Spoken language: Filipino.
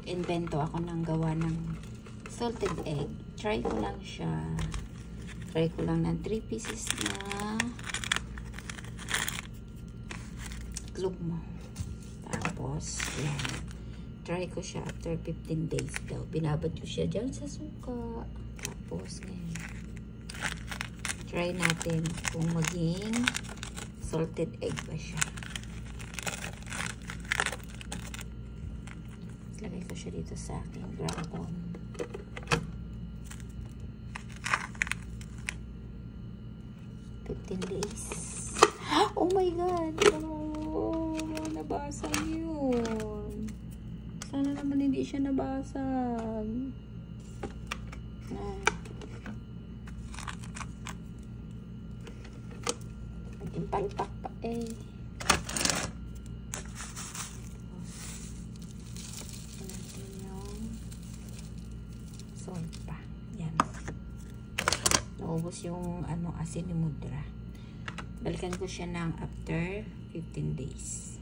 nag-invento ako ng gawa ng salted egg. Try ko lang siya. Try ko lang ng 3 pieces na itlog mo. Tapos, yan. Try ko siya after 15 days daw. Binabad ko siya dyan sa suka. Tapos, ngayon. Try natin kung maging salted egg ba siya. Lagay ko siya dito sa aking ground. 15 days. Oh my God! Oh, nabasag yun. Sana naman hindi siya nabasag. Naging palpak pa eh. Natin yung salt pa. Yan. Naubos yung asin ni Mudra. Balikan ko siya ng after 15 days.